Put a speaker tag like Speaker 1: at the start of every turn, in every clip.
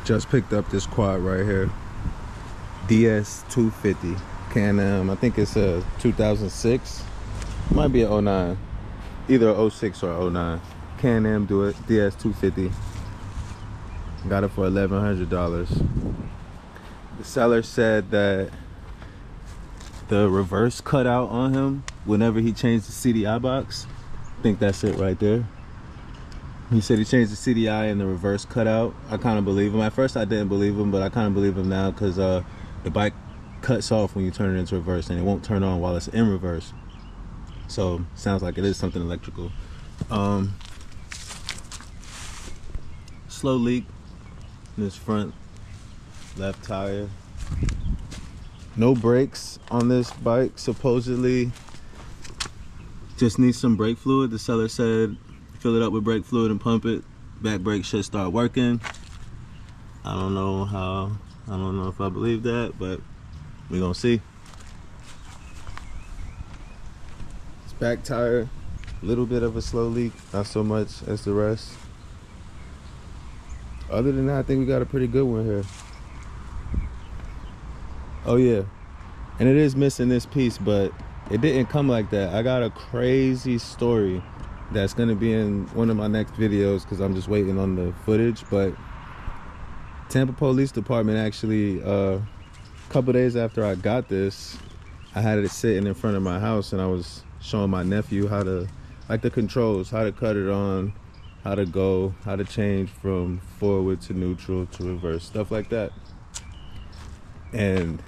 Speaker 1: Just picked up this quad right here, DS250 Can-Am. I think it's a 2006, might be a 09, either 06 or 09. Can-Am do it, DS250. Got it for $1,100. The seller said that the reverse cut out on him whenever he changed the CDI box. I think that's it right there. He said he changed the CDI and the reverse cut out. I kind of believe him. At first I didn't believe him, but I kind of believe him now because the bike cuts off when you turn it into reverse and it won't turn on while it's in reverse. So sounds like it is something electrical. Slow leak in this front left tire. No brakes on this bike, supposedly. Just needs some brake fluid. The seller said fill it up with brake fluid and pump it. Back brake should start working. I don't know if I believe that, but we're gonna see. This back tire, a little bit of a slow leak, not so much as the rest. Other than that, I think we got a pretty good one here. Oh yeah, and it is missing this piece, but it didn't come like that. I got a crazy story that's gonna be in one of my next videos because I'm just waiting on the footage. But Tampa Police Department actually, a couple days after I got this, I had it sitting in front of my house and I was showing my nephew how to, like the controls, how to cut it on, how to go, how to change from forward to neutral to reverse, stuff like that. And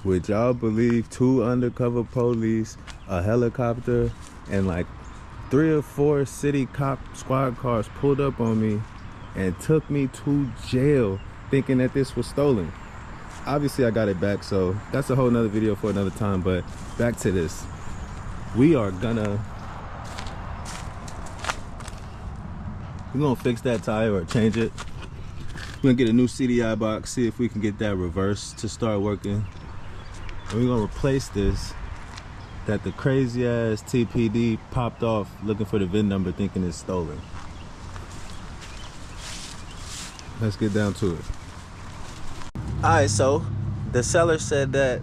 Speaker 1: would y'all believe 2 undercover police, a helicopter, and like 3 or 4 city cop squad cars pulled up on me and took me to jail thinking that this was stolen. Obviously I got it back, so that's a whole nother video for another time. But back to this, we're gonna fix that tire or change it. We're gonna get a new CDI box, see if we can get that reverse to start working. And we're gonna replace this that the crazy ass TPD popped off looking for the VIN number thinking it's stolen. Let's get down to it. Alright, so the seller said that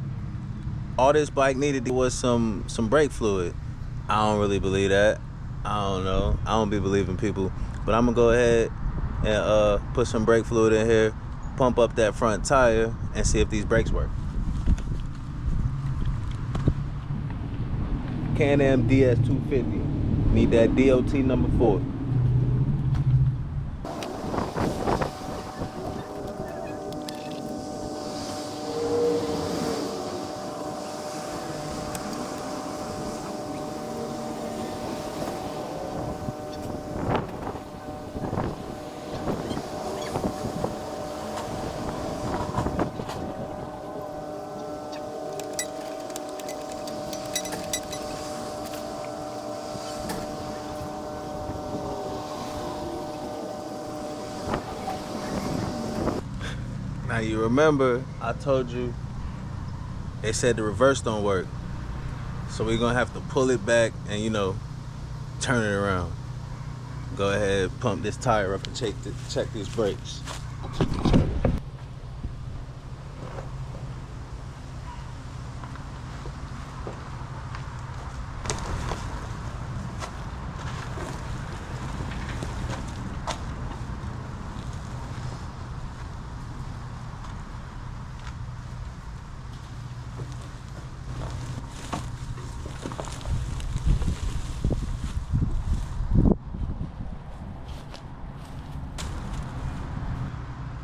Speaker 1: all this bike needed was some brake fluid. I don't really believe that. I don't know. I don't be believing people. But I'm gonna go ahead and put some brake fluid in here, pump up that front tire, and see if these brakes work. Can-Am DS250. Need that DOT number 4. Now you remember I told you they said the reverse don't work, so we're gonna have to pull it back and, you know, turn it around. Go ahead, pump this tire up and check these brakes.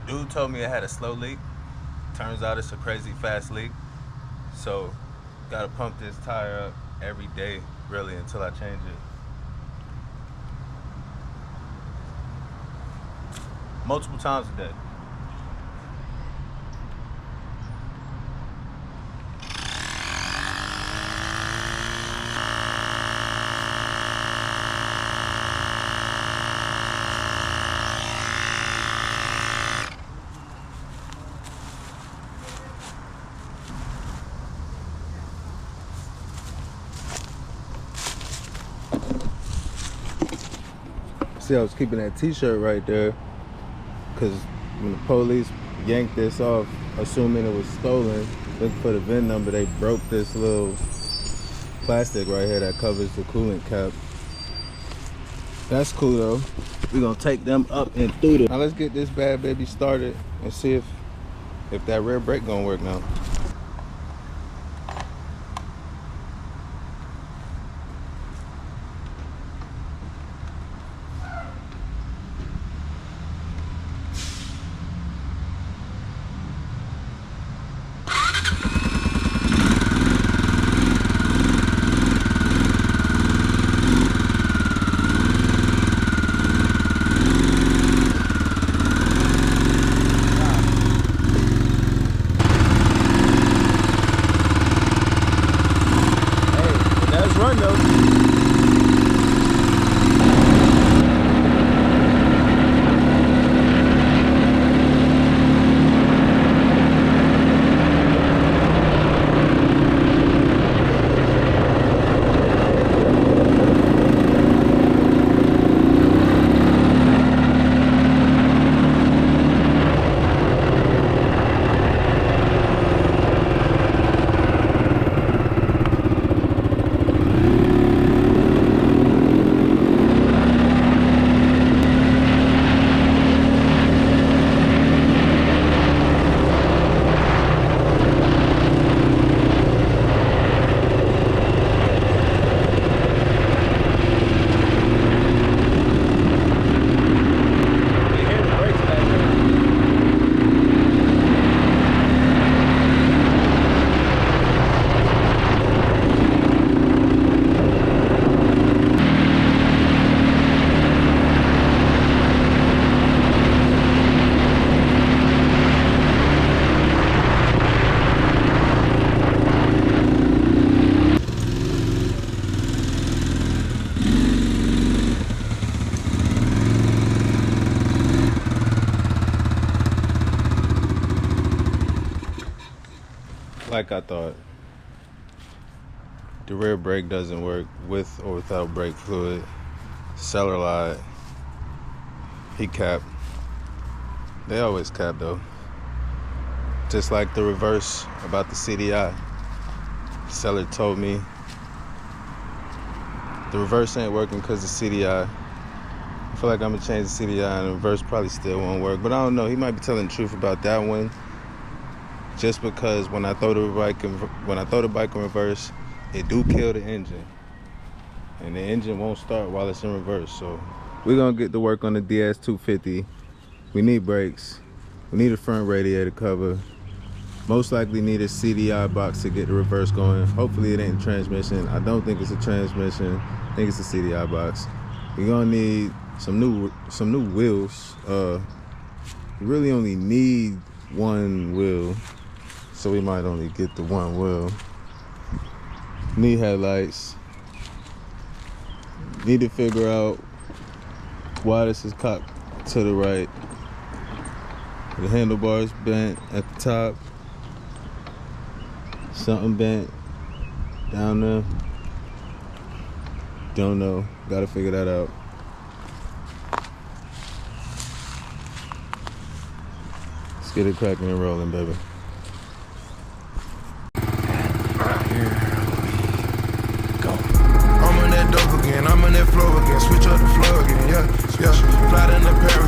Speaker 1: Dude told me it had a slow leak. Turns out it's a crazy fast leak. So gotta pump this tire up every day, really, until I change it. Multiple times a day. See, I was keeping that t-shirt right there because When the police yanked this off, assuming it was stolen, looking for the VIN number, they broke this little plastic right here that covers the coolant cap. That's cool though. We're gonna take them up and through them. Now let's get this bad baby started and see if that rear brake gonna work now. Run though. Like I thought, the rear brake doesn't work with or without brake fluid. Seller lied. He capped. They always cap though. Just like the reverse about the CDI. Seller told me the reverse ain't working because of CDI. I feel like I'm gonna change the CDI and the reverse probably still won't work. But I don't know, he might be telling the truth about that one. Just because when I throw the bike in reverse, it do kill the engine, and the engine won't start while it's in reverse. So we're gonna get to work on the DS250. We need brakes. We need a front radiator cover. Most likely need a CDI box to get the reverse going. Hopefully it ain't a transmission. I don't think it's a transmission. I think it's a CDI box. We're gonna need some new wheels. You really only need one wheel, so we might only get the one wheel. Need headlights. Need to figure out why this is cocked to the right. The handlebars bent at the top. Something bent down there. Don't know. Gotta figure that out. Let's get it cracking and rolling, baby.
Speaker 2: I'm on that flow again, switch up the flow again, yeah. Fly in the Paris.